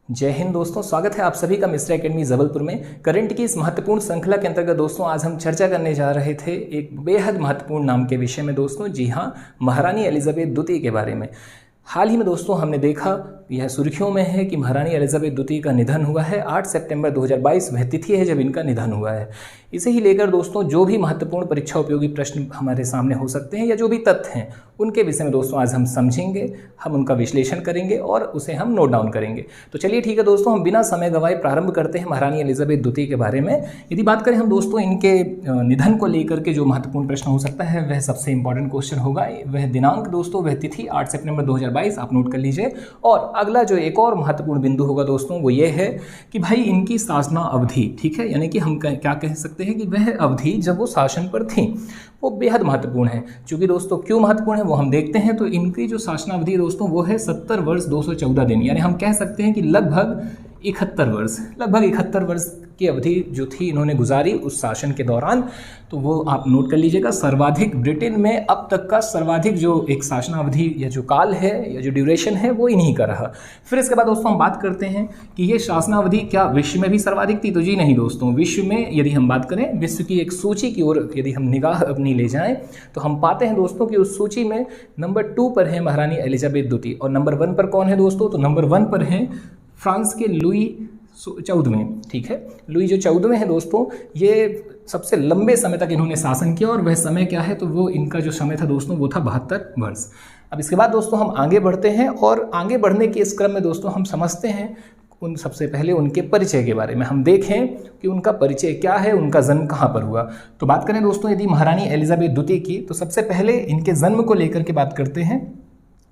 जय हिंद दोस्तों, स्वागत है आप सभी का मिस्टर एकेडमी जबलपुर में। करंट की इस महत्वपूर्ण श्रृंखला के अंतर्गत दोस्तों आज हम चर्चा करने जा रहे थे एक बेहद महत्वपूर्ण नाम के विषय में दोस्तों। जी हाँ, महारानी एलिजाबेथ द्वितीय के बारे में। हाल ही में दोस्तों हमने देखा, यह सुर्खियों में है कि महारानी एलिजाबेथ द्वितीय का निधन हुआ है। 8 सितंबर 2022 वह तिथि है जब इनका निधन हुआ है। इसे ही लेकर दोस्तों जो भी महत्वपूर्ण परीक्षा उपयोगी प्रश्न हमारे सामने हो सकते हैं या जो भी तथ्य हैं उनके विषय में दोस्तों आज हम समझेंगे, हम उनका विश्लेषण करेंगे और उसे हम नोट डाउन करेंगे। तो चलिए ठीक है दोस्तों, हम बिना समय गंवाए प्रारंभ करते हैं महारानी एलिजाबेथ द्वितीय के बारे में। यदि बात करें हम दोस्तों इनके निधन को लेकर के जो महत्वपूर्ण प्रश्न हो सकता है वह सबसे इंपॉर्टेंट क्वेश्चन होगा। वह दिनांक दोस्तों, वह तिथि 8 सितंबर 2022 आप नोट कर लीजिए। और अगला जो एक और महत्वपूर्ण बिंदु होगा दोस्तों वो ये है कि भाई इनकी शासना अवधि, ठीक है, यानी कि हम क्या कह सकते हैं कि वह अवधि जब वो शासन पर थी वो बेहद महत्वपूर्ण है। क्योंकि दोस्तों क्यों महत्वपूर्ण है वो हम देखते हैं। तो इनकी जो शासनावधि दोस्तों वो है 70 वर्ष 214 दिन, यानी हम कह सकते हैं कि लगभग 71 वर्ष की अवधि जो थी इन्होंने गुजारी उस शासन के दौरान। तो वो आप नोट कर लीजिएगा। सर्वाधिक ब्रिटेन में अब तक का सर्वाधिक जो एक शासनावधि या जो काल है या जो ड्यूरेशन है वो इन्हीं का रहा। फिर इसके बाद दोस्तों हम बात करते हैं कि ये शासनावधि क्या विश्व में भी सर्वाधिक थी? तो जी नहीं दोस्तों, विश्व में यदि हम बात करें, विश्व की एक सूची की ओर यदि हम निगाह अपनी ले जाएं तो हम पाते हैं दोस्तों कि उस सूची में नंबर 2 पर है महारानी एलिजाबेथ द्वितीय। और नंबर 1 पर कौन है दोस्तों? तो नंबर 1 पर है फ्रांस के लुई 14वें, ठीक है। लुई जो 14वें हैं दोस्तों, ये सबसे लंबे समय तक इन्होंने शासन किया। और वह समय क्या है? तो वो इनका जो समय था दोस्तों वो था 72 वर्ष। अब इसके बाद दोस्तों हम आगे बढ़ते हैं और आगे बढ़ने के इस क्रम में दोस्तों हम समझते हैं उन सबसे पहले उनके परिचय के बारे में। हम देखें कि उनका परिचय क्या है, उनका जन्म कहाँ पर हुआ। तो बात करें दोस्तों यदि महारानी एलिजाबेथ द्वितीय की, तो सबसे पहले इनके जन्म को लेकर के बात करते हैं।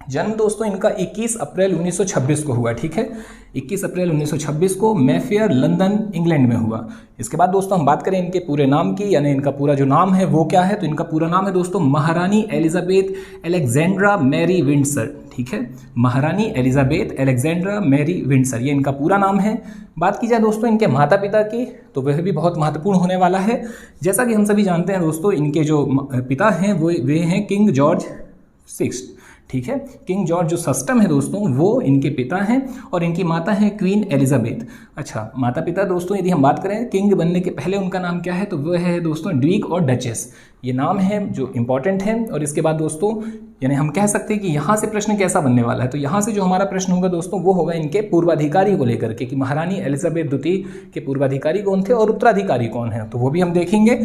जन्म दोस्तों इनका 21 अप्रैल 1926 को हुआ, ठीक है। 21 अप्रैल 1926 को मैफेयर, लंदन, इंग्लैंड में हुआ। इसके बाद दोस्तों हम बात करें इनके पूरे नाम की, यानी इनका पूरा जो नाम है वो क्या है? तो इनका पूरा नाम है दोस्तों महारानी एलिजाबेथ अलेक्जेंड्रा मैरी विंडसर, ठीक है। महारानी एलिजाबेथ अलेक्जेंड्रा मैरी विंडसर, ये इनका पूरा नाम है। बात की जाए दोस्तों इनके माता पिता की, तो वह भी बहुत महत्वपूर्ण होने वाला है। जैसा कि हम सभी जानते हैं दोस्तों, इनके जो पिता हैं वे हैं किंग जॉर्ज 6, ठीक है। किंग जॉर्ज जो सस्टम है दोस्तों वो इनके पिता हैं और इनकी माता है क्वीन एलिजाबेथ। अच्छा, माता पिता दोस्तों यदि हम बात करें किंग बनने के पहले उनका नाम क्या है? तो वह है दोस्तों ड्यूक और डचेस, ये नाम है जो इंपॉर्टेंट है। और इसके बाद दोस्तों यानी हम कह सकते हैं कि यहाँ से प्रश्न कैसा बनने वाला है। तो यहाँ से जो हमारा प्रश्न होगा दोस्तों वो होगा इनके पूर्वाधिकारी को लेकर के, कि महारानी एलिजाबेथ द्वितीय के पूर्वाधिकारी कौन थे और उत्तराधिकारी कौन है, तो वो भी हम देखेंगे।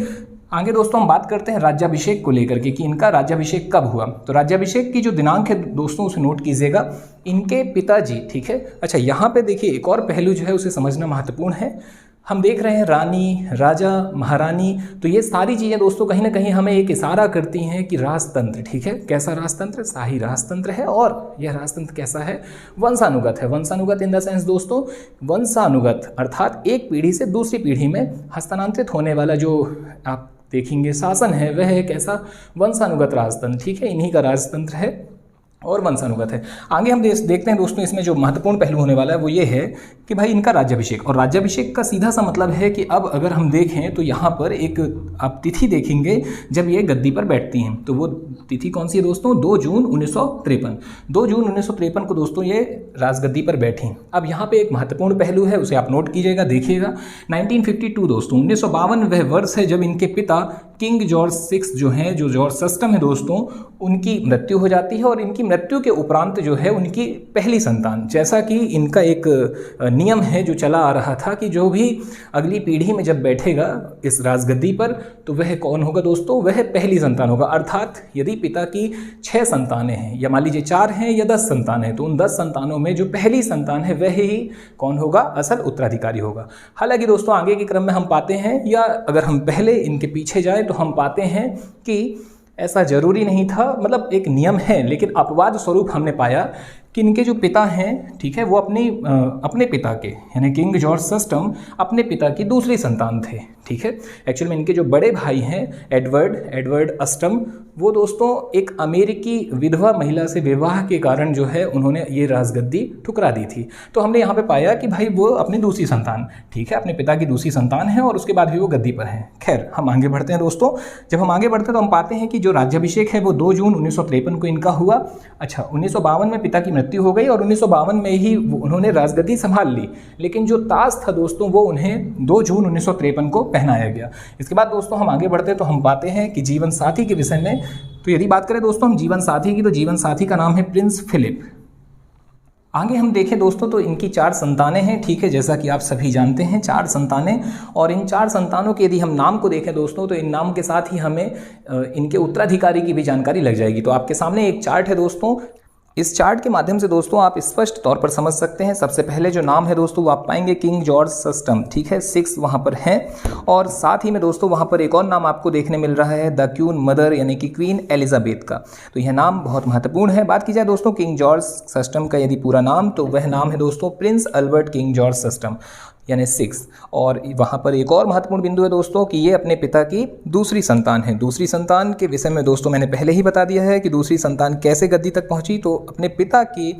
आगे दोस्तों हम बात करते हैं राज्याभिषेक को लेकर के, कि इनका राज्याभिषेक कब हुआ। तो राज्याभिषेक की जो दिनांक है दोस्तों उसे नोट कीजिएगा, इनके पिताजी, ठीक है। अच्छा, यहाँ पे देखिए एक और पहलू जो है उसे समझना महत्वपूर्ण है। हम देख रहे हैं रानी, राजा, महारानी, तो ये सारी चीज़ें दोस्तों कहीं ना कहीं हमें एक इशारा करती हैं कि राजतंत्र, ठीक है। कैसा राजतंत्र? शाही राजतंत्र है। और यह राजतंत्र कैसा है? वंशानुगत है। वंशानुगत इन द सेंस दोस्तों, वंशानुगत अर्थात एक पीढ़ी से दूसरी पीढ़ी में हस्तांतरित होने वाला जो आप देखेंगे शासन है वह है कैसा? वंशानुगत राजतंत्र, ठीक है। इन्हीं का राजतंत्र है और वंशानुगत है। आगे हम देखते हैं दोस्तों इसमें जो महत्वपूर्ण पहलू होने वाला है वो ये है कि भाई इनका राज्याभिषेक। और राज्याभिषेक का सीधा सा मतलब है कि अब अगर हम देखें तो यहाँ पर एक आप तिथि देखेंगे जब ये गद्दी पर बैठती हैं। तो वो तिथि कौन सी है दोस्तों? 2 जून 1953। 2 जून 1953 को दोस्तों ये राजगद्दी पर बैठी। अब यहाँ पे एक महत्वपूर्ण पहलू है, उसे आप नोट कीजिएगा, देखिएगा। 1952 दोस्तों 1952 वह वर्ष है जब इनके पिता किंग जॉर्ज 6 जो हैं, जो जॉर्ज सस्टम है दोस्तों, उनकी मृत्यु हो जाती है। और इनकी मृत्यु के उपरांत जो है उनकी पहली संतान, जैसा कि इनका एक नियम है जो चला आ रहा था कि जो भी अगली पीढ़ी में जब बैठेगा इस राजगद्दी पर तो वह कौन होगा दोस्तों? वह पहली संतान होगा। अर्थात यदि पिता की 6 संतानें हैं या मान लीजिए 4 हैं या 10 संतान हैं, तो उन 10 संतानों में जो पहली संतान है वह ही कौन होगा? असल उत्तराधिकारी होगा। हालांकि दोस्तों आगे के क्रम में हम पाते हैं, या अगर हम पहले इनके पीछे जाए तो हम पाते हैं कि ऐसा जरूरी नहीं था, मतलब एक नियम है, लेकिन अपवाद स्वरूप हमने पाया कि इनके जो पिता हैं, ठीक है, वो अपने पिता के यानी किंग जॉर्ज सस्टम अपने पिता की दूसरी संतान थे, ठीक है। एक्चुअल में इनके जो बड़े भाई हैं एडवर्ड अष्टम, वो दोस्तों एक अमेरिकी विधवा महिला से विवाह के कारण जो है उन्होंने ये राजगद्दी ठुकरा दी थी। तो हमने यहाँ पे पाया कि भाई वो अपनी दूसरी संतान, ठीक है, अपने पिता की दूसरी संतान है और उसके बाद भी वो गद्दी पर हैं। खैर हम आगे बढ़ते हैं दोस्तों। जब हम आगे बढ़ते हैं तो हम पाते हैं कि जो राज्याभिषेक है वो 2 जून 1953 को इनका हुआ। अच्छा, 1952 में पिता की मृत्यु हो गई और 1952 में ही उन्होंने राजगद्दी संभाल ली, लेकिन जो ताज था दोस्तों वो उन्हें 2 जून 1953 को पहनाया गया। इसके बाद दोस्तों हम आगे बढ़ते हैं तो हम पाते हैं कि जीवन साथी के विषय में, तो यदि बात करें दोस्तों हम जीवन साथी की, तो जीवन साथी का नाम है प्रिंस फिलिप। आगे हम देखें दोस्तों तो इनकी 4 संतानें हैं, ठीक है, जैसा कि आप सभी जानते हैं 4 संतानें। और इन 4 संतानों के यदि हम नाम को देखें दोस्तों तो इन नाम के साथ ही हमें इनके उत्तराधिकारी की भी जानकारी लग जाएगी। तो आपके सामने एक चार्ट है दोस्तों, इस चार्ट के माध्यम से दोस्तों आप स्पष्ट तौर पर समझ सकते हैं। सबसे पहले जो नाम है दोस्तों वो आप पाएंगे किंग जॉर्ज सस्टम, ठीक है, 6 वहाँ पर हैं। और साथ ही में दोस्तों वहाँ पर एक और नाम आपको देखने मिल रहा है द क्वीन मदर यानी कि क्वीन एलिजाबेथ का। तो यह नाम बहुत महत्वपूर्ण है। बात की जाए दोस्तों किंग जॉर्ज सस्टम का यदि पूरा नाम, तो वह नाम है दोस्तों प्रिंस अल्बर्ट किंग जॉर्ज सस्टम यानी 6। और वहाँ पर एक और महत्वपूर्ण बिंदु है दोस्तों कि ये अपने पिता की दूसरी संतान है। दूसरी संतान के विषय में दोस्तों मैंने पहले ही बता दिया है कि दूसरी संतान कैसे गद्दी तक पहुँची। तो अपने पिता की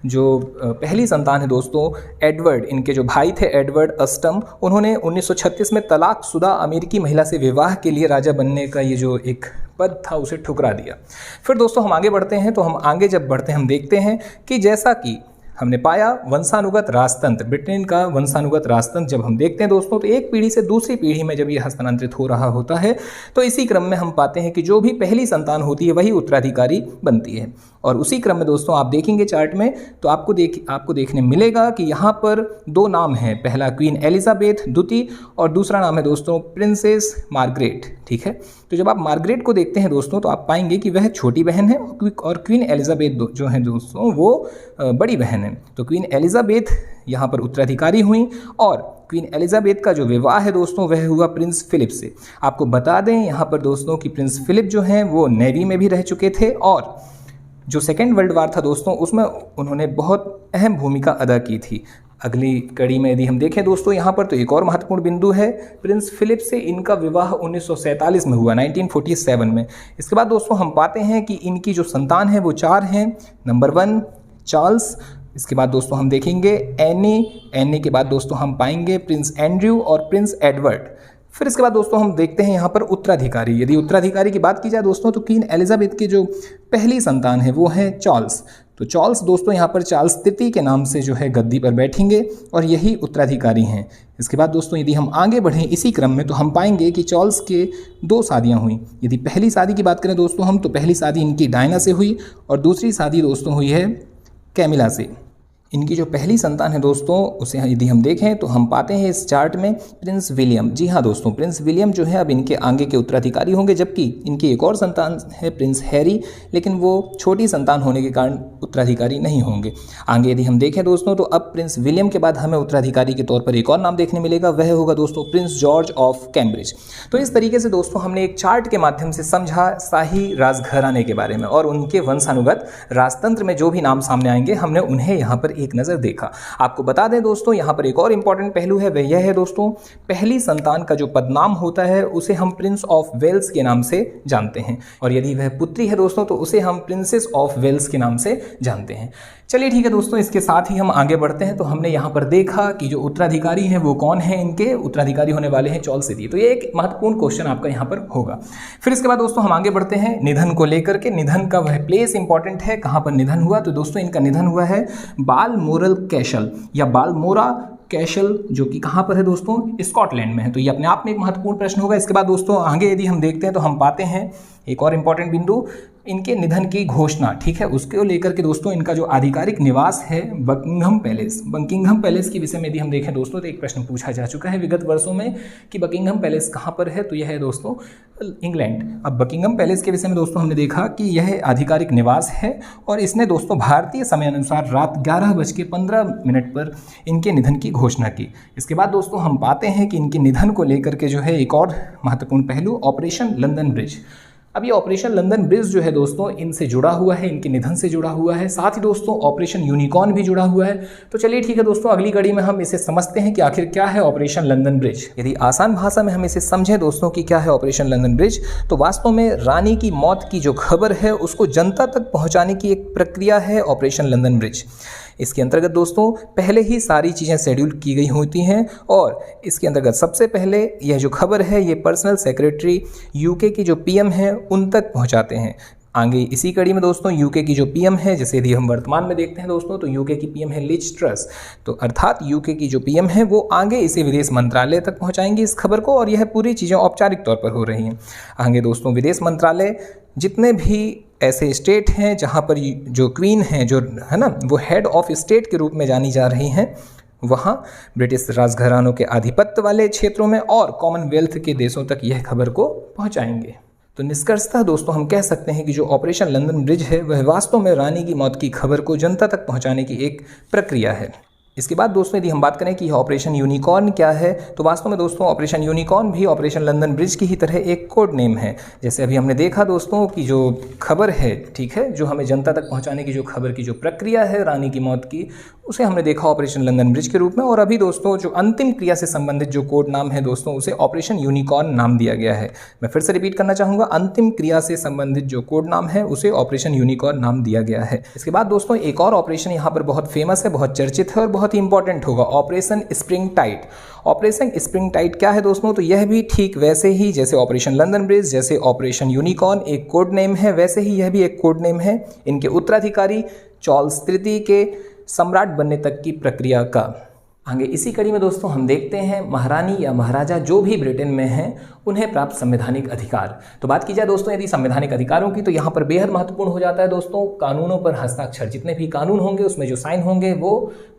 जो पहली संतान है दोस्तों एडवर्ड, इनके जो भाई थे एडवर्ड अष्टम, उन्होंने 1936 में तलाकशुदा अमेरिकी महिला से विवाह के लिए राजा बनने का ये जो एक पद था उसे ठुकरा दिया। फिर दोस्तों हम आगे बढ़ते हैं, तो हम आगे जब बढ़ते हैं हम देखते हैं कि जैसा कि हमने पाया वंशानुगत राजतंत्र, ब्रिटेन का वंशानुगत राजतंत्र जब हम देखते हैं दोस्तों तो एक पीढ़ी से दूसरी पीढ़ी में जब ये हस्तांतरित हो रहा होता है तो इसी क्रम में हम पाते हैं कि जो भी पहली संतान होती है वही उत्तराधिकारी बनती है। और उसी क्रम में दोस्तों आप देखेंगे चार्ट में तो आपको देखने मिलेगा कि यहाँ पर 2 नाम हैं, पहला क्वीन एलिजाबेथ द्वितीय और दूसरा नाम है दोस्तों प्रिंसेस मार्गरेट, ठीक है। तो जब आप मार्गरेट को देखते हैं दोस्तों तो आप पाएंगे कि वह छोटी बहन है और क्वीन एलिजाबेथ जो है दोस्तों वो बड़ी बहन है। तो क्वीन एलिजाबेथ यहाँ पर उत्तराधिकारी हुई और क्वीन एलिजाबेथ का जो विवाह है दोस्तों वह हुआ प्रिंस फिलिप से। आपको बता दें यहाँ पर दोस्तों कि प्रिंस फिलिप जो हैं वो नेवी में भी रह चुके थे और जो सेकेंड वर्ल्ड वार था दोस्तों उसमें उन्होंने बहुत अहम भूमिका अदा की थी। अगली कड़ी में यदि हम देखें दोस्तों यहाँ पर तो एक और महत्वपूर्ण बिंदु है, प्रिंस फिलिप से इनका विवाह 1947 में हुआ, 1947 में। इसके बाद दोस्तों हम पाते हैं कि इनकी जो संतान है वो 4 हैं। नंबर 1 चार्ल्स, इसके बाद दोस्तों हम देखेंगे एनी के बाद दोस्तों हम पाएंगे प्रिंस एंड्रयू और प्रिंस एडवर्ड। फिर इसके बाद दोस्तों हम देखते हैं यहाँ पर उत्तराधिकारी। यदि उत्तराधिकारी की बात की जाए दोस्तों तो क्वीन एलिजाबेथ की जो पहली संतान है वो है चार्ल्स। तो चार्ल्स दोस्तों यहाँ पर चार्ल्स तृतीय के नाम से जो है गद्दी पर बैठेंगे और यही उत्तराधिकारी हैं। इसके बाद दोस्तों यदि हम आगे बढ़ें इसी क्रम में तो हम पाएंगे कि चार्ल्स के 2 शादियाँ हुई। यदि पहली शादी की बात करें दोस्तों हम तो पहली शादी इनकी डायना से हुई और दूसरी शादी दोस्तों हुई है कैमिला से। इनकी जो पहली संतान है दोस्तों उसे यदि हम देखें तो हम पाते हैं इस चार्ट में प्रिंस विलियम। जी हाँ दोस्तों, प्रिंस विलियम जो है अब इनके आगे के उत्तराधिकारी होंगे, जबकि इनकी एक और संतान है प्रिंस हैरी, लेकिन वो छोटी संतान होने के कारण उत्तराधिकारी नहीं होंगे। आगे यदि हम देखें दोस्तों तो अब प्रिंस विलियम के बाद हमें उत्तराधिकारी के तौर पर एक और नाम देखने मिलेगा, वह होगा दोस्तों प्रिंस जॉर्ज ऑफ कैम्ब्रिज। तो इस तरीके से दोस्तों हमने एक चार्ट के माध्यम से समझा शाही राजघराने के बारे में और उनके वंशानुगत राजतंत्र में जो भी नाम सामने आएंगे हमने उन्हें यहाँ पर एक नज़र देखा। आपको बता दें दोस्तों यहाँ पर एक और इंपॉर्टेंट पहलू है, वह यह है दोस्तों पहली संतान का जो पदनाम होता है उसे हम प्रिंस ऑफ वेल्स के नाम से जानते हैं और यदि वह पुत्री है दोस्तों तो उसे हम प्रिंसेस ऑफ वेल्स के नाम से जानते हैं। चलिए ठीक है दोस्तों, इसके साथ ही हम आगे बढ़ते हैं। तो हमने यहाँ पर देखा कि जो उत्तराधिकारी हैं वो कौन है, इनके उत्तराधिकारी होने वाले हैं चार्ल्स तृतीय। तो ये एक महत्वपूर्ण क्वेश्चन आपका यहाँ पर होगा। फिर इसके बाद दोस्तों हम आगे बढ़ते हैं निधन को लेकर के। निधन का वह प्लेस इंपॉर्टेंट है, कहाँ पर निधन हुआ, तो दोस्तों इनका निधन हुआ है बालमोरल कैसल या बालमोरा कैसल, जो कि कहाँ पर है दोस्तों, स्कॉटलैंड में है। तो ये अपने आप में एक महत्वपूर्ण प्रश्न होगा। इसके बाद दोस्तों आगे यदि हम देखते हैं तो हम पाते हैं एक और इम्पॉर्टेंट बिंदु, इनके निधन की घोषणा, ठीक है, उसको लेकर के दोस्तों इनका जो आधिकारिक निवास है बकिंघम पैलेस। बकिंघम पैलेस के विषय में यदि हम देखें दोस्तों तो एक प्रश्न पूछा जा चुका है विगत वर्षों में कि बकिंघम पैलेस कहाँ पर है, तो यह है दोस्तों इंग्लैंड। अब बकिंघम पैलेस के विषय में दोस्तों हमने देखा कि यह आधिकारिक निवास है और इसने दोस्तों भारतीय समय अनुसार रात 11:15 पर इनके निधन की घोषणा की। इसके बाद दोस्तों हम पाते हैं कि इनके निधन को लेकर के जो है एक और महत्वपूर्ण पहलू ऑपरेशन लंदन ब्रिज। अब ये ऑपरेशन लंदन ब्रिज जो है दोस्तों इनसे जुड़ा हुआ है, इनके निधन से जुड़ा हुआ है, साथ ही दोस्तों ऑपरेशन यूनिकॉर्न भी जुड़ा हुआ है। तो चलिए ठीक है दोस्तों, अगली कड़ी में हम इसे समझते हैं कि आखिर क्या है ऑपरेशन लंदन ब्रिज। यदि आसान भाषा में हम इसे समझें दोस्तों कि क्या है ऑपरेशन लंदन ब्रिज, तो वास्तव में रानी की मौत की जो खबर है उसको जनता तक पहुंचाने की एक प्रक्रिया है ऑपरेशन लंदन ब्रिज। इसके अंतर्गत दोस्तों पहले ही सारी चीज़ें शेड्यूल की गई होती हैं और इसके अंतर्गत सबसे पहले यह जो खबर है ये पर्सनल सेक्रेटरी यूके की जो पीएम है उन तक पहुंचाते हैं। आगे इसी कड़ी में दोस्तों यूके की जो पीएम है, जैसे यदि हम वर्तमान में देखते हैं दोस्तों तो यूके की पीएम है लिज ट्रस, तो अर्थात यूके की जो पीएम है वो आगे इसे विदेश मंत्रालय तक पहुंचाएंगे इस खबर को, और यह पूरी चीज़ें औपचारिक तौर पर हो रही हैं। आगे दोस्तों विदेश मंत्रालय जितने भी ऐसे स्टेट हैं जहां पर जो क्वीन हैं जो है ना वो हेड ऑफ स्टेट के रूप में जानी जा रही हैं, वहां ब्रिटिश राजघरानों के आधिपत्य वाले क्षेत्रों में और कॉमनवेल्थ के देशों तक यह खबर को पहुंचाएंगे। तो निष्कर्षतः दोस्तों हम कह सकते हैं कि जो ऑपरेशन लंदन ब्रिज है वह वास्तव में रानी की मौत की खबर को जनता तक पहुंचाने की एक प्रक्रिया है। इसके बाद दोस्तों यदि हम बात करें कि ऑपरेशन यूनिकॉर्न क्या है, तो वास्तव में दोस्तों ऑपरेशन यूनिकॉर्न भी ऑपरेशन लंदन ब्रिज की ही तरह एक कोड नेम है। जैसे अभी हमने देखा दोस्तों कि जो खबर है, ठीक है, जो हमें जनता तक पहुंचाने की जो खबर की जो प्रक्रिया है रानी की मौत की, उसे हमने देखा ऑपरेशन लंदन ब्रिज के रूप में, और अभी दोस्तों जो अंतिम क्रिया से संबंधित जो कोड नाम है दोस्तों उसे ऑपरेशन यूनिकॉर्न नाम दिया गया है। मैं फिर से रिपीट करना चाहूँगा, अंतिम क्रिया से संबंधित जो कोड नाम है उसे ऑपरेशन यूनिकॉर्न नाम दिया गया है। इसके बाद दोस्तों एक और ऑपरेशन यहाँ पर बहुत फेमस है, बहुत चर्चित है और बहुत ही इंपॉर्टेंट होगा, operation spring tight. Operation spring tight क्या है दोस्तों, तो यह भी ठीक वैसे ही जैसे ऑपरेशन लंदन ब्रिज, जैसे ऑपरेशन यूनिकॉर्न एक कोड नेम है, वैसे ही यह भी एक कोड नेम है इनके उत्तराधिकारी चार्ल्स तृतीय के सम्राट बनने तक की प्रक्रिया का। आगे इसी कड़ी में दोस्तों हम देखते हैं महारानी या महाराजा जो भी ब्रिटेन में हैं उन्हें प्राप्त संवैधानिक अधिकार। तो बात की जाए दोस्तों यदि संवैधानिक अधिकारों की, तो यहाँ पर बेहद महत्वपूर्ण हो जाता है दोस्तों कानूनों पर हस्ताक्षर। जितने भी कानून होंगे उसमें जो साइन होंगे वो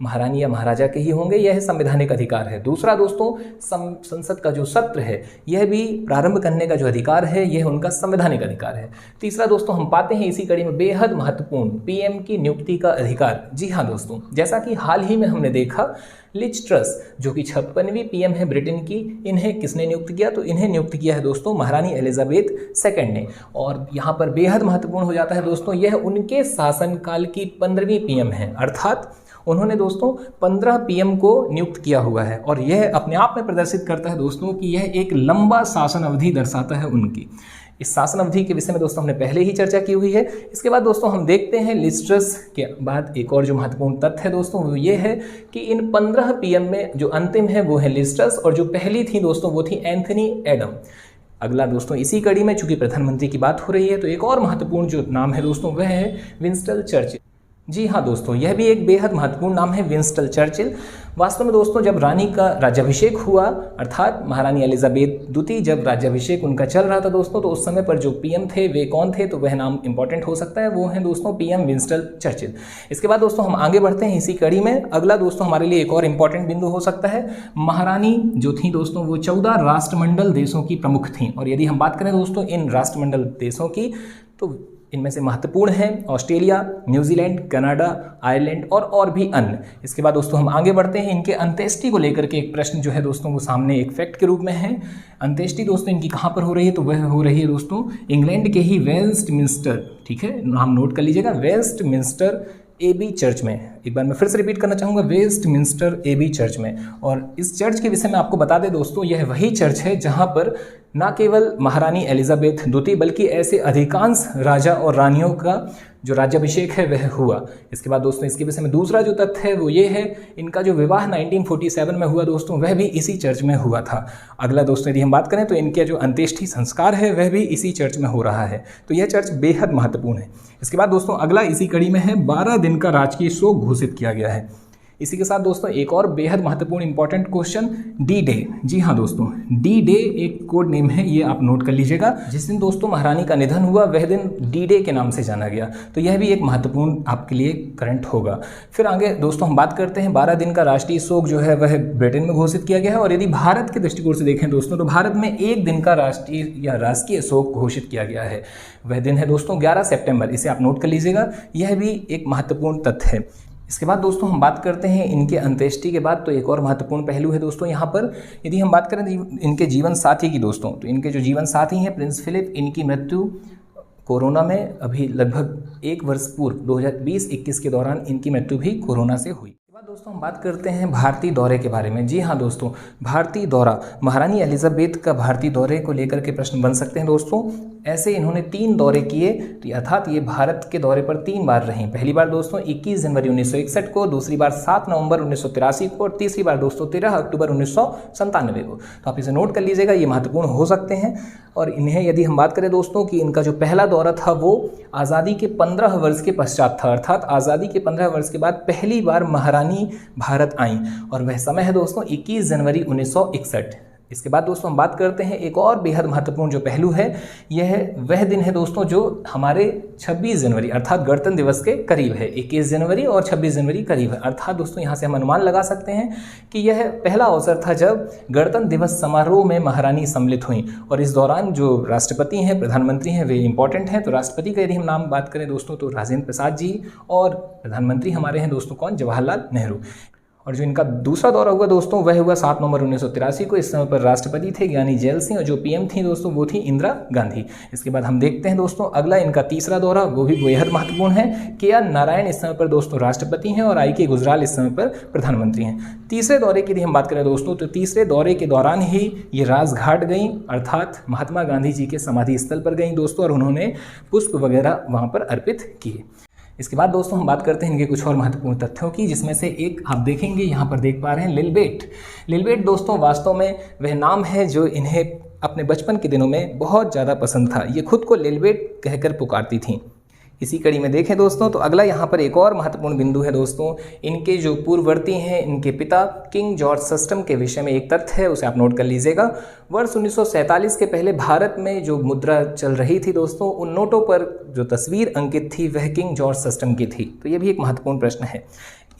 महारानी या महाराजा के ही होंगे, यह संवैधानिक अधिकार है। दूसरा दोस्तों संसद का जो सत्र है यह भी प्रारंभ करने का जो अधिकार है यह उनका संवैधानिक अधिकार है। तीसरा दोस्तों हम पाते हैं इसी कड़ी में बेहद महत्वपूर्ण पीएम की नियुक्ति का अधिकार। जी हाँ दोस्तों, जैसा कि हाल ही में हमने देखा लिज ट्रस जो कि 56वीं पीएम है ब्रिटेन की, इन्हें किसने नियुक्त किया, तो इन्हें नियुक्त किया है दोस्तों महारानी एलिजाबेथ सेकंड ने। और यहाँ पर बेहद महत्वपूर्ण हो जाता है दोस्तों यह उनके शासनकाल की 15वीं पीएम है, अर्थात उन्होंने दोस्तों 15 पीएम को नियुक्त किया हुआ है, और यह अपने आप में प्रदर्शित करता है दोस्तों कि यह एक लंबा शासन अवधि दर्शाता है उनकी। इस शासन अवधि के विषय में दोस्तों हमने पहले ही चर्चा की हुई है। इसके बाद दोस्तों हम देखते हैं लिज ट्रस के बाद एक और जो महत्वपूर्ण तथ्य है दोस्तों वो ये है कि इन 15 पीएम में जो अंतिम है वो है लिज ट्रस, और जो पहली थी दोस्तों वो थी एंथनी एडम। अगला दोस्तों इसी कड़ी में चूंकि प्रधानमंत्री की बात हो रही है तो एक और महत्वपूर्ण जो नाम है दोस्तों वह है विंस्टन चर्चिल। जी हाँ दोस्तों, यह भी एक बेहद महत्वपूर्ण नाम है विंस्टन चर्चिल। वास्तव में दोस्तों जब रानी का राज्याभिषेक हुआ, अर्थात महारानी एलिजाबेथ द्वितीय जब राज्याभिषेक उनका चल रहा था दोस्तों, तो उस समय पर जो पीएम थे वे कौन थे, तो वह नाम इंपॉर्टेंट हो सकता है, वो है दोस्तों पीएम विंस्टन चर्चिल। इसके बाद दोस्तों हम आगे बढ़ते हैं इसी कड़ी में। अगला दोस्तों हमारे लिए एक और इंपॉर्टेंट बिंदु हो सकता है, महारानी जो थी दोस्तों वो 14 राष्ट्रमंडल देशों की प्रमुख थी। और यदि हम बात करें दोस्तों इन राष्ट्रमंडल देशों की, तो इनमें से महत्वपूर्ण हैं ऑस्ट्रेलिया, न्यूजीलैंड, कनाडा, आयरलैंड और भी अन्य। इसके बाद दोस्तों हम आगे बढ़ते हैं, इनके अंत्येष्टि को लेकर के एक प्रश्न जो है दोस्तों वो सामने एक फैक्ट के रूप में है। अंत्येष्टि दोस्तों इनकी कहाँ पर हो रही है, तो वह हो रही है दोस्तों इंग्लैंड के ही वेस्टमिंस्टर, ठीक है, नाम नोट कर लीजिएगा, वेस्टमिंस्टर एबी चर्च में। एक बार मैं फिर से रिपीट करना चाहूँगा, वेस्टमिंस्टर एबी चर्च में। और इस चर्च के विषय में आपको बता दें दोस्तों यह वही चर्च है जहाँ पर न केवल महारानी एलिजाबेथ द्वितीय बल्कि ऐसे अधिकांश राजा और रानियों का जो राज्याभिषेक है वह हुआ। इसके बाद दोस्तों इसके विषय में दूसरा जो तथ्य है वो ये है, इनका जो विवाह 1947 में हुआ दोस्तों वह भी इसी चर्च में हुआ था। अगला दोस्तों यदि हम बात करें तो इनके जो अंत्येष्टि संस्कार है वह भी इसी चर्च में हो रहा है। तो यह चर्च बेहद महत्वपूर्ण है। इसके बाद दोस्तों अगला इसी कड़ी में है, 12 दिन का राजकीय शोक घोषित किया गया है। इसी के साथ दोस्तों एक और बेहद महत्वपूर्ण इंपॉर्टेंट क्वेश्चन, डी डे। जी हाँ दोस्तों, डी डे एक कोड नेम है, ये आप नोट कर लीजिएगा। जिस दिन दोस्तों महारानी का निधन हुआ वह दिन डी डे के नाम से जाना गया। तो यह भी एक महत्वपूर्ण आपके लिए करंट होगा। फिर आगे दोस्तों हम बात करते हैं, 12 दिन का राष्ट्रीय शोक जो है वह ब्रिटेन में घोषित किया गया है। और यदि भारत के दृष्टिकोण से देखें दोस्तों तो भारत में 1 दिन का राष्ट्रीय या राजकीय शोक घोषित किया गया है। वह दिन है दोस्तों 11 सितंबर, इसे आप नोट कर लीजिएगा। यह भी एक महत्वपूर्ण तथ्य है। इसके बाद दोस्तों हम बात करते हैं इनके अंत्येष्टि के बाद, तो एक और महत्वपूर्ण पहलू है दोस्तों यहाँ पर। यदि हम बात करें इनके जीवन साथी की दोस्तों, तो इनके जो जीवन साथी हैं प्रिंस फिलिप, इनकी मृत्यु कोरोना में अभी लगभग 1 वर्ष पूर्व 2020-21 के दौरान इनकी मृत्यु भी कोरोना से हुई। दोस्तों हम बात करते हैं भारतीय दौरे के बारे में। जी हाँ दोस्तों, भारतीय दौरा, महारानी एलिजाबेथ का भारतीय दौरे को लेकर के प्रश्न बन सकते हैं दोस्तों। ऐसे इन्होंने 3 दौरे किए, अर्थात ये भारत के दौरे पर 3 बार रहीं। पहली बार दोस्तों 21 जनवरी 1961 को, दूसरी बार 7 नवंबर 1983 को और तीसरी बार दोस्तों 13 अक्टूबर 1997 को। तो आप इसे नोट कर लीजिएगा, ये महत्वपूर्ण हो सकते हैं। और इन्हें यदि हम बात करें दोस्तों कि इनका जो पहला दौरा था वो आज़ादी के 15 वर्ष के पश्चात था, अर्थात आज़ादी के 15 वर्ष के बाद पहली बार महारानी भारत आईं, और वह समय है दोस्तों 21 जनवरी 1961। इसके बाद दोस्तों हम बात करते हैं एक और बेहद महत्वपूर्ण जो पहलू है, यह वह दिन है दोस्तों जो हमारे 26 जनवरी अर्थात गणतंत्र दिवस के करीब है। 21 जनवरी और 26 जनवरी करीब है, अर्थात दोस्तों यहाँ से हम अनुमान लगा सकते हैं कि यह पहला अवसर था जब गणतंत्र दिवस समारोह में महारानी सम्मिलित हुई। और इस दौरान जो राष्ट्रपति हैं, प्रधानमंत्री हैं, वे इंपॉर्टेंट हैं। तो राष्ट्रपति का यदि हम नाम बात करें दोस्तों तो राजेंद्र प्रसाद जी, और प्रधानमंत्री हमारे हैं दोस्तों कौन, जवाहरलाल नेहरू। और जो इनका दूसरा दौरा हुआ दोस्तों वह हुआ 7 नवंबर 1983 को। इस समय पर राष्ट्रपति थे ज्ञानी जैल सिंह, और जो पीएम थी दोस्तों वो थी इंदिरा गांधी। इसके बाद हम देखते हैं दोस्तों अगला इनका तीसरा दौरा, वो भी बेहद महत्वपूर्ण है। के.आर. नारायण इस समय पर दोस्तों राष्ट्रपति हैं और आई.के. गुजराल इस समय पर प्रधानमंत्री हैं। तीसरे दौरे की यदि हम बात करें दोस्तों तो तीसरे दौरे के दौरान ही ये राजघाट गई, अर्थात महात्मा गांधी जी के समाधि स्थल पर गई दोस्तों, और उन्होंने पुष्प वगैरह वहाँ पर अर्पित किए। इसके बाद दोस्तों हम बात करते हैं इनके कुछ और महत्वपूर्ण तथ्यों की, जिसमें से एक आप देखेंगे यहाँ पर देख पा रहे हैं लिलबेट। लिलबेट दोस्तों वास्तव में वह नाम है जो इन्हें अपने बचपन के दिनों में बहुत ज़्यादा पसंद था। ये खुद को लिलबेट कहकर पुकारती थीं। इसी कड़ी में देखें दोस्तों तो अगला यहाँ पर एक और महत्वपूर्ण बिंदु है दोस्तों, इनके जो पूर्ववर्ती हैं, इनके पिता किंग जॉर्ज सस्टम के विषय में एक तथ्य है, उसे आप नोट कर लीजिएगा। वर्ष 1947 के पहले भारत में जो मुद्रा चल रही थी दोस्तों, उन नोटों पर जो तस्वीर अंकित थी वह किंग जॉर्ज सस्टम की थी। तो ये भी एक महत्वपूर्ण प्रश्न है।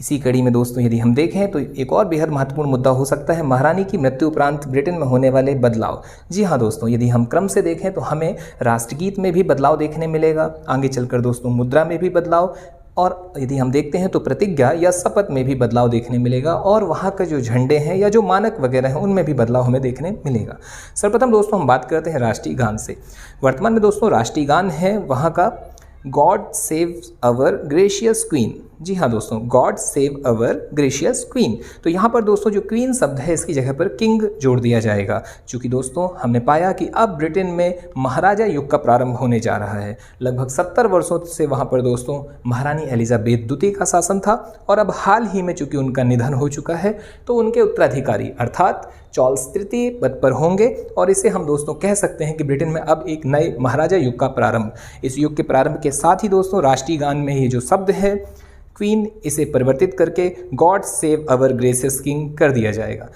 इसी कड़ी में दोस्तों यदि हम देखें तो एक और बेहद महत्वपूर्ण मुद्दा हो सकता है महारानी की मृत्यु उपरांत ब्रिटेन में होने वाले बदलाव। जी हाँ दोस्तों, यदि हम क्रम से देखें तो हमें राष्ट्रगीत में भी बदलाव देखने मिलेगा, आगे चलकर दोस्तों मुद्रा में भी बदलाव, और यदि हम देखते हैं तो प्रतिज्ञा या शपथ में भी बदलाव देखने मिलेगा, और वहाँ का जो झंडे हैं या जो मानक वगैरह हैं उनमें भी बदलाव हमें देखने मिलेगा। सर्वप्रथम दोस्तों हम बात करते हैं राष्ट्रीय गान से। वर्तमान में दोस्तों राष्ट्रीय गान है वहाँ का God save our gracious queen. जी हाँ दोस्तों, God save our gracious queen. तो यहाँ पर दोस्तों जो क्वीन शब्द है इसकी जगह पर किंग जोड़ दिया जाएगा, क्योंकि दोस्तों हमने पाया कि अब ब्रिटेन में महाराजा युग का प्रारंभ होने जा रहा है। लगभग 70 वर्षों से वहाँ पर दोस्तों महारानी एलिजाबेथ द्वितीय का शासन था, और अब हाल ही में चूंकि उनका निधन हो चुका है तो उनके उत्तराधिकारी अर्थात चार्ल्स तृतीय पद पर होंगे, और इसे हम दोस्तों कह सकते हैं कि ब्रिटेन में अब एक नए महाराजा युग का प्रारंभ। इस युग के प्रारंभ के साथ ही दोस्तों राष्ट्रीय गान में ये जो शब्द है क्वीन, इसे परिवर्तित करके God save our gracious king कर दिया जाएगा।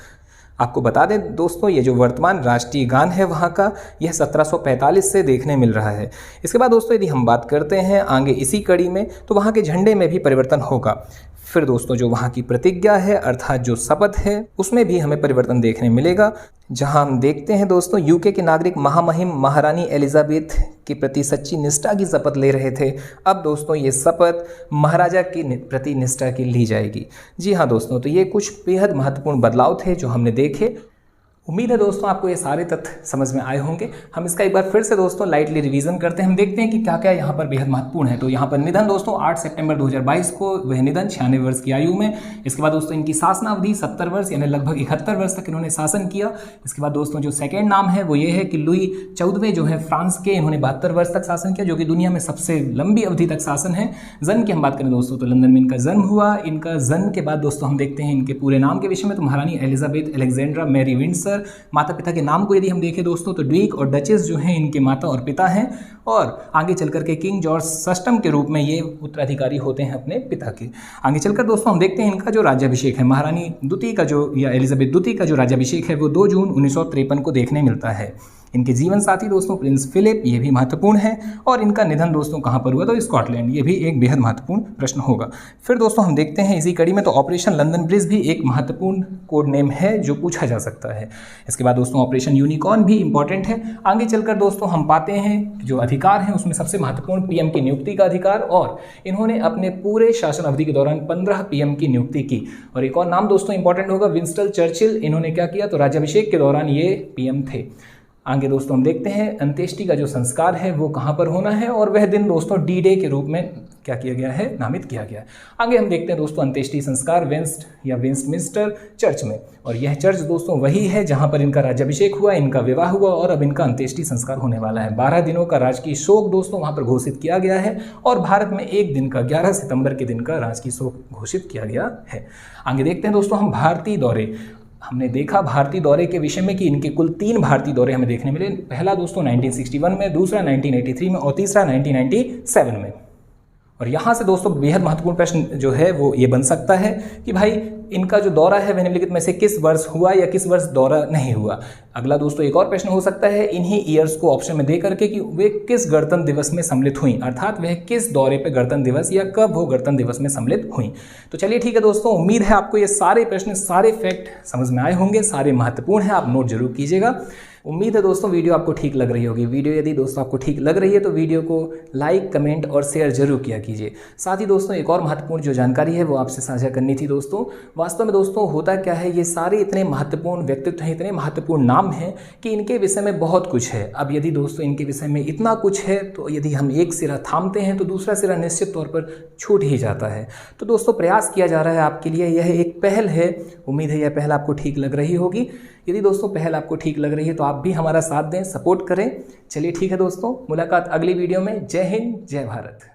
आपको बता दें दोस्तों ये जो वर्तमान राष्ट्रीय गान है वहाँ का, यह 1745 से देखने मिल रहा है। इसके बाद दोस्तों यदि हम बात करते हैं आगे इसी कड़ी में तो वहाँ के झंडे में भी परिवर्तन होगा। फिर दोस्तों जो वहाँ की प्रतिज्ञा है अर्थात जो शपथ है उसमें भी हमें परिवर्तन देखने मिलेगा, जहां हम देखते हैं दोस्तों यूके के नागरिक महामहिम महारानी एलिजाबेथ के प्रति सच्ची निष्ठा की शपथ ले रहे थे। अब दोस्तों ये शपथ महाराजा की प्रति निष्ठा की ली जाएगी। जी हाँ दोस्तों, तो ये कुछ बेहद महत्वपूर्ण बदलाव थे जो हमने देखे। उम्मीद है दोस्तों आपको ये सारे तथ्य समझ में आए होंगे। हम इसका एक बार फिर से दोस्तों लाइटली रिवीजन करते हैं। हम देखते हैं कि क्या क्या यहाँ पर बेहद महत्वपूर्ण है। तो यहाँ पर निधन दोस्तों 8 सितंबर 2022 को, वह निधन 96 वर्ष की आयु में। इसके बाद दोस्तों इनकी शासनावधि 70 वर्ष यानी लगभग 71 वर्ष तक इन्होंने शासन किया। इसके बाद दोस्तों जो सेकेंड नाम है वो ये है कि लुई 14वें जो है फ्रांस के, इन्होंने 72 वर्ष तक शासन किया, जो कि दुनिया में सबसे लंबी अवधि तक शासन है। जन्म की हम बात करें दोस्तों तो लंदन में इनका जन्म हुआ। इनका जन्म के बाद दोस्तों हम देखते हैं इनके पूरे नाम के विषय में, तो महारानी एलिजाबेथ अलेक्जेंड्रा मैरी विंडसर। माता पिता के नाम को यदि हम देखें दोस्तों तो ड्यूक और डचेस जो हैं इनके माता और पिता हैं, और आगे चलकर के किंग जॉर्ज सस्टम के रूप में ये उत्तराधिकारी होते हैं अपने पिता के। आगे चलकर दोस्तों हम देखते हैं इनका जो राज्याभिषेक है, महारानी द्वितीय का जो या एलिजाबेथ द्वितीय का जो राज्याभिषेक है वो 2 जून 1953 को देखने मिलता है। इनके जीवन साथी दोस्तों प्रिंस फिलिप, ये भी महत्वपूर्ण है। और इनका निधन दोस्तों कहाँ पर हुआ, तो स्कॉटलैंड, ये भी एक बेहद महत्वपूर्ण प्रश्न होगा। फिर दोस्तों हम देखते हैं इसी कड़ी में, तो ऑपरेशन लंदन ब्रिज भी एक महत्वपूर्ण कोड नेम है जो पूछा जा सकता है। इसके बाद दोस्तों ऑपरेशन यूनिकॉर्न भी इंपॉर्टेंट है। आगे चलकर दोस्तों हम पाते हैं जो अधिकार हैं उसमें सबसे महत्वपूर्ण पीएम की नियुक्ति का अधिकार, और इन्होंने अपने पूरे शासन अवधि के दौरान 15 पीएम की नियुक्ति की। और एक और नाम दोस्तों इंपॉर्टेंट होगा, विंस्टन चर्चिल। इन्होंने क्या किया, तो राज्याभिषेक के दौरान ये पीएम थे। आगे दोस्तों हम देखते हैं अंत्येष्टि का जो संस्कार है वो कहाँ पर होना है, और वह दिन दोस्तों डी डे के रूप में क्या किया गया है, नामित किया गया है। आगे हम देखते हैं दोस्तों अंत्येष्टि संस्कार वेस्टमिंस्टर चर्च में, और यह चर्च दोस्तों वही है जहाँ पर इनका राज्याभिषेक हुआ, इनका विवाह हुआ और अब इनका अंत्येष्टि संस्कार होने वाला है। 12 दिनों का राजकीय शोक दोस्तों वहाँ पर घोषित किया गया है, और भारत में एक दिन का 11 सितंबर के दिन का राजकीय शोक घोषित किया गया है। आगे देखते हैं दोस्तों हम भारतीय दौरे। हमने देखा भारतीय दौरे के विषय में कि इनके कुल 3 भारतीय दौरे हमें देखने मिले। पहला दोस्तों 1961 में, दूसरा 1983 में और तीसरा 1997 में। और यहाँ से दोस्तों बेहद महत्वपूर्ण प्रश्न जो है वो ये बन सकता है कि भाई इनका जो दौरा है वह निम्नलिखित में से किस वर्ष हुआ या किस वर्ष दौरा नहीं हुआ। अगला दोस्तों एक और प्रश्न हो सकता है इन्हीं ईयर्स को ऑप्शन में दे करके कि वे किस गणतंत्र दिवस में सम्मिलित हुई, अर्थात वह किस दौरे पे गणतंत्र दिवस या कब वो गणतंत्र दिवस में सम्मिलित हुई। तो चलिए ठीक है दोस्तों, उम्मीद है आपको ये सारे प्रश्न, सारे फैक्ट समझ में आए होंगे, सारे महत्वपूर्ण हैं, आप नोट जरूर कीजिएगा। उम्मीद है दोस्तों वीडियो आपको ठीक लग रही होगी। वीडियो यदि दोस्तों आपको ठीक लग रही है तो वीडियो को लाइक, कमेंट और शेयर जरूर किया कीजिए। साथ ही दोस्तों एक और महत्वपूर्ण जो जानकारी है वो आपसे साझा करनी थी दोस्तों। वास्तव में दोस्तों होता क्या है, ये सारे इतने महत्वपूर्ण व्यक्तित्व हैं, इतने महत्वपूर्ण नाम हैं कि इनके विषय में बहुत कुछ है। अब यदि दोस्तों इनके विषय में इतना कुछ है तो यदि हम एक सिरा थामते हैं तो दूसरा सिरा निश्चित तौर पर छूट ही जाता है। तो दोस्तों प्रयास किया जा रहा है आपके लिए, यह एक पहल है। उम्मीद है यह पहल आपको ठीक लग रही होगी। यदि दोस्तों पहल आपको ठीक लग रही है तो आप भी हमारा साथ दें, सपोर्ट करें। चलिए ठीक है दोस्तों, मुलाकात अगली वीडियो में। जय हिंद, जय भारत।